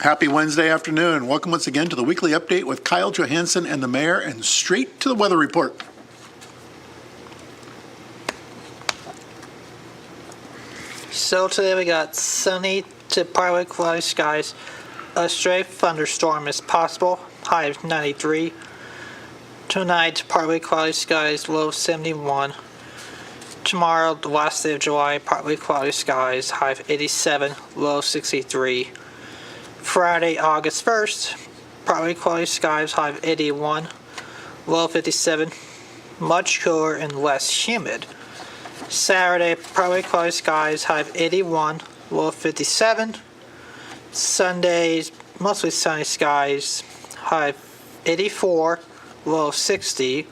Happy Wednesday afternoon. Welcome once again to the weekly update with Kyle Johansson and the mayor, and straight to the weather report. So today we got sunny to partly cloudy skies. A stray thunderstorm is possible. High of 93. Tonight, partly cloudy skies. Low 71. Tomorrow, the last day of July, partly cloudy skies. High of 87. Low 63. Friday, August 1st, partly cloudy skies, high of 81, low 57, much cooler and less humid. Saturday, partly cloudy skies, high of 81, low 57. Sunday, mostly sunny skies, high of 84, low 60.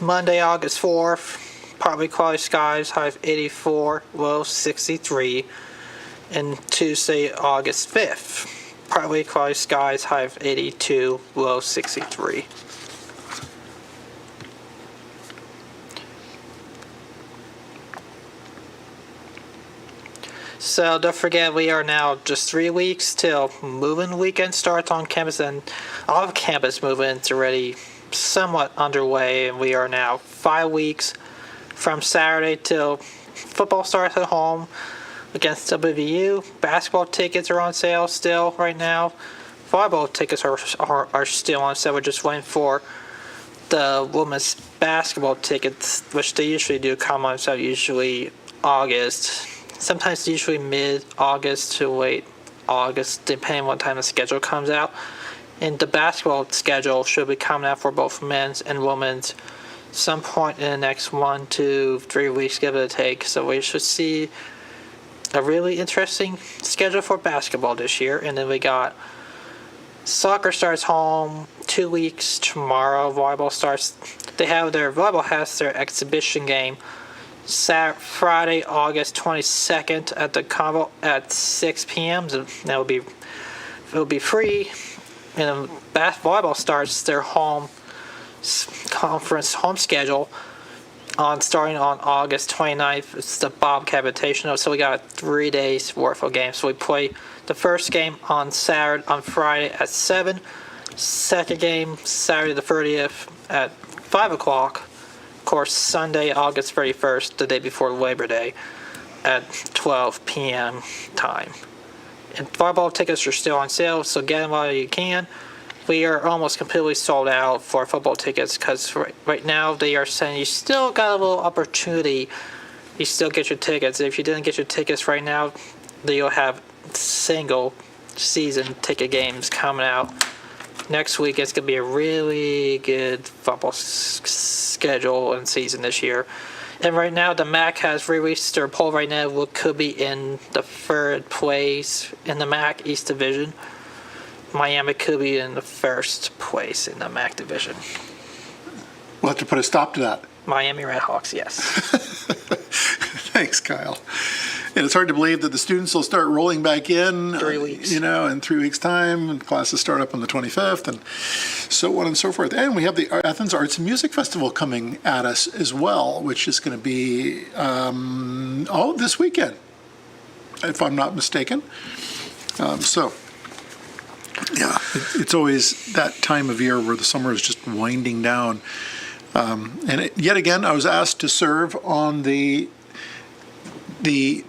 Monday, August 4th, partly cloudy skies, high of 84, low 63. And Tuesday, August 5th, partly cloudy skies, high of 82, low 63. So don't forget, we are now just 3 weeks till moving weekend starts on campus, and off-campus movement is already somewhat underway, and we are now 5 weeks from Saturday till football starts at home against WVU. Basketball tickets are on sale still right now. Volleyball tickets are still on sale. We're just waiting for the women's basketball tickets, which they usually do come on sale usually August. Sometimes usually mid-August to late August, depending on what time the schedule comes out. And the basketball schedule should be coming out for both men's and women's some point in the next 1 to 3 weeks, give it a take. So we should see a really interesting schedule for basketball this year. And then we got soccer starts home 2 weeks tomorrow. Volleyball has their exhibition game Friday, August 22nd at the Convo at 6 p.m. So it'll be free. And then volleyball starts their home schedule starting on August 29th. It's the Bobcat Invitational, so we got 3 days worth of games. So we play the first game on Friday at 7, second game Saturday the 30th at 5 o'clock. Of course, Sunday, August 31st, the day before Labor Day, at 12 p.m. time. And volleyball tickets are still on sale, so get them while you can. We are almost completely sold out for football tickets because right now they are saying you still got a little opportunity. You still get your tickets. If you didn't get your tickets right now, you'll have single season ticket games coming out. Next week it's going to be a really good football schedule and season this year. And right now the MAC has released their poll right now. What could be in the third place in the MAC East Division. Miami could be in the first place in the MAC division. We'll have to put a stop to that. Miami Redhawks, yes. Thanks, Kyle. And it's hard to believe that the students will start rolling back in 3 weeks. In 3 weeks' time, and classes start up on the 25th, and so on and so forth. And we have the Athens Arts and Music Festival coming at us as well, which is going to be this weekend, if I'm not mistaken. Yeah, it's always that time of year where the summer is just winding down. Yet again, I was asked to serve on the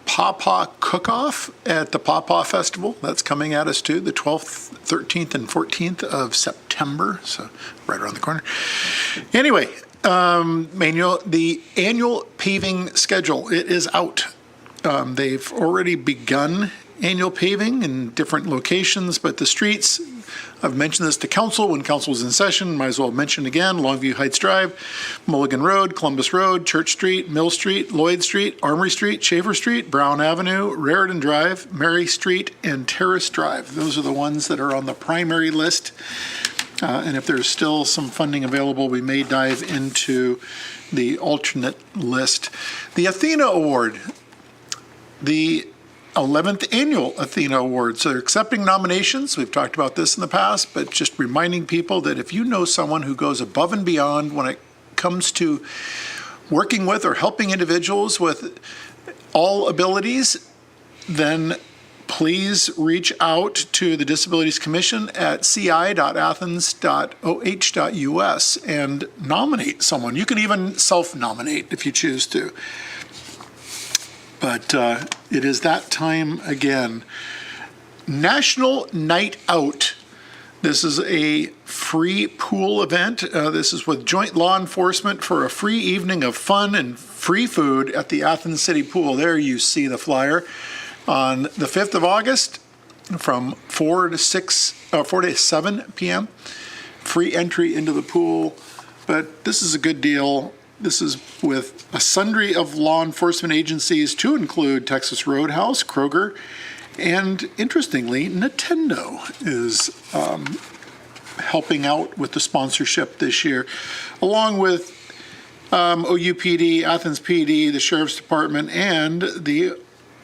Pawpaw Cook-Off at the Pawpaw Festival. That's coming at us too, the 12th, 13th, and 14th of September, so right around the corner. Anyway, the annual paving schedule, it is out. They've already begun annual paving in different locations, but the streets, I've mentioned this to council when council was in session, might as well mention again: Longview Heights Drive, Mulligan Road, Columbus Road, Church Street, Mill Street, Lloyd Street, Armory Street, Shaver Street, Brown Avenue, Raritan Drive, Mary Street, and Terrace Drive. Those are the ones that are on the primary list. And if there's still some funding available, we may dive into the alternate list. The Athena Award, the 11th Annual Athena Awards. So they're accepting nominations. We've talked about this in the past, but just reminding people that if you know someone who goes above and beyond when it comes to working with or helping individuals with all abilities, then please reach out to the Disabilities Commission at ci.athens.oh.us and nominate someone. You can even self-nominate if you choose to. But it is that time again. National Night Out. This is a free pool event. This is with joint law enforcement for a free evening of fun and free food at the Athens City Pool. There you see the flyer. On the 5th of August from 4 to 7 p.m. Free entry into the pool. But this is a good deal. This is with a sundry of law enforcement agencies to include Texas Roadhouse, Kroger, and interestingly, Nintendo is helping out with the sponsorship this year, along with OUPD, Athens PD, the Sheriff's Department, and the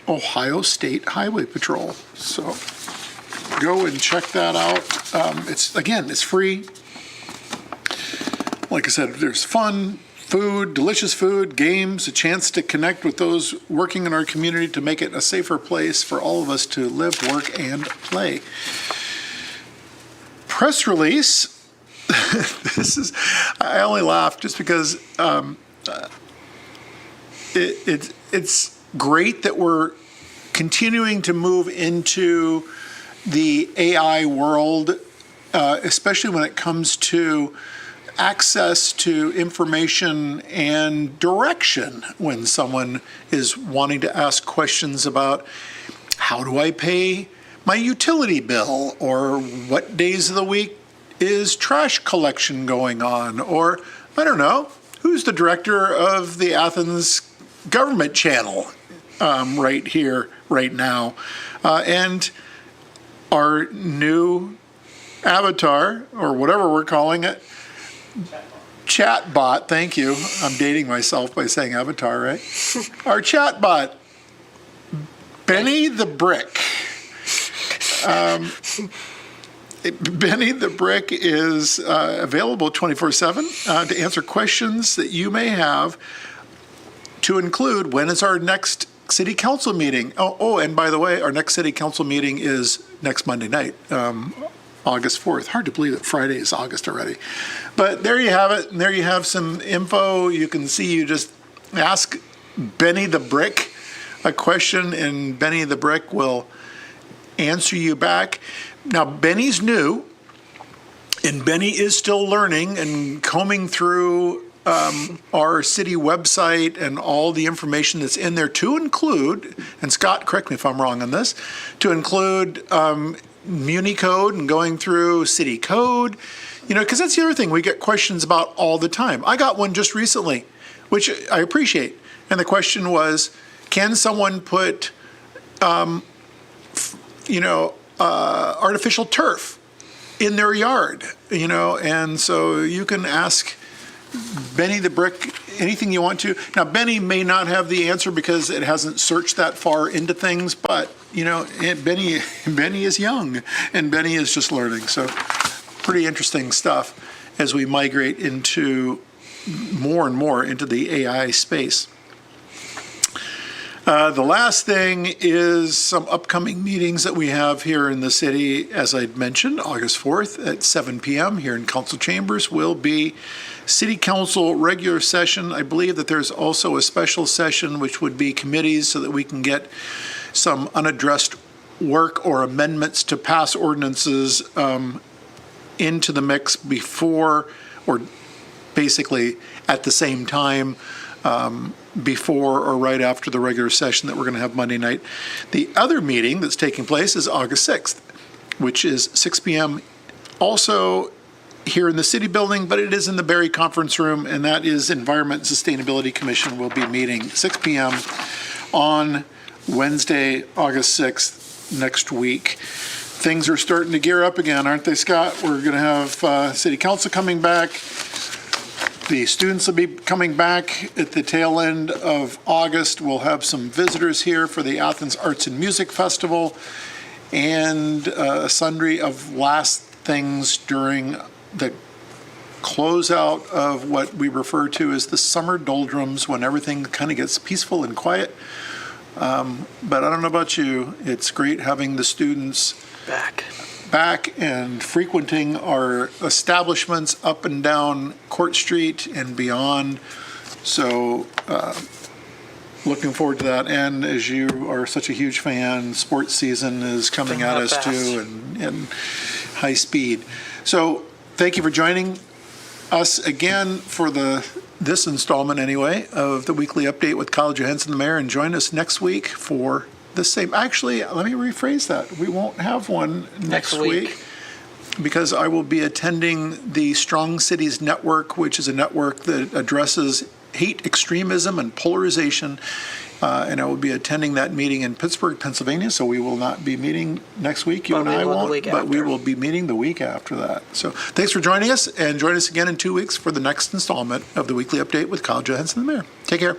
Ohio State Highway Patrol. So go and check that out. It's free. Like I said, there's fun, food, delicious food, games, a chance to connect with those working in our community to make it a safer place for all of us to live, work, and play. Press release. I only laugh just because it's great that we're continuing to move into the AI world, especially when it comes to access to information and direction when someone is wanting to ask questions about how do I pay my utility bill, or what days of the week is trash collection going on, or I don't know, who's the director of the Athens government channel right here, right now, and our new avatar, or whatever we're calling it, chatbot, thank you. I'm dating myself by saying avatar, right? Our chatbot, Benny the Brick. Benny the Brick is available 24/7 to answer questions that you may have, to include when is our next city council meeting. Oh, and by the way, our next city council meeting is next Monday night, August 4th. Hard to believe that Friday is August already. But there you have it. And there you have some info. You can see, you just ask Benny the Brick a question and Benny the Brick will answer you back. Now, Benny's new, and Benny is still learning and combing through our city website and all the information that's in there, to include, and Scott, correct me if I'm wrong on this, to include Muni code and going through city code, because that's the other thing we get questions about all the time. I got one just recently, which I appreciate. And the question was, can someone put, artificial turf in their yard, and so you can ask Benny the Brick anything you want to. Now, Benny may not have the answer because it hasn't searched that far into things, but, Benny is young, and Benny is just learning. So pretty interesting stuff as we migrate into more and more into the AI space. The last thing is some upcoming meetings that we have here in the city. As I'd mentioned, August 4th at 7 p.m. here in council chambers will be city council regular session. I believe that there's also a special session, which would be committees, so that we can get some unaddressed work or amendments to pass ordinances into the mix before, or basically at the same time, before or right after the regular session that we're going to have Monday night. The other meeting that's taking place is August 6th, which is 6 p.m. also here in the city building, but it is in the Berry Conference Room, and that is Environment and Sustainability Commission will be meeting 6 p.m. on Wednesday, August 6th, next week. Things are starting to gear up again, aren't they, Scott? We're going to have city council coming back. The students will be coming back at the tail end of August. We'll have some visitors here for the Athens Arts and Music Festival, and a sundry of last things during the closeout of what we refer to as the summer doldrums, when everything kind of gets peaceful and quiet. But I don't know about you, it's great having the students back and frequenting our establishments up and down Court Street and beyond. So looking forward to that. And as you are such a huge fan, sports season is coming at us too, and high speed. So thank you for joining us again for this installment anyway of the weekly update with College of Henson the Mayor, and join us next week for the same. Actually, let me rephrase that. We won't have one next week because I will be attending the Strong Cities Network, which is a network that addresses hate, extremism, and polarization. And I will be attending that meeting in Pittsburgh, Pennsylvania. So we will not be meeting next week. You and I won't, but we will be meeting the week after that. So thanks for joining us, and join us again in 2 weeks for the next installment of the weekly update with College of Henson the Mayor. Take care.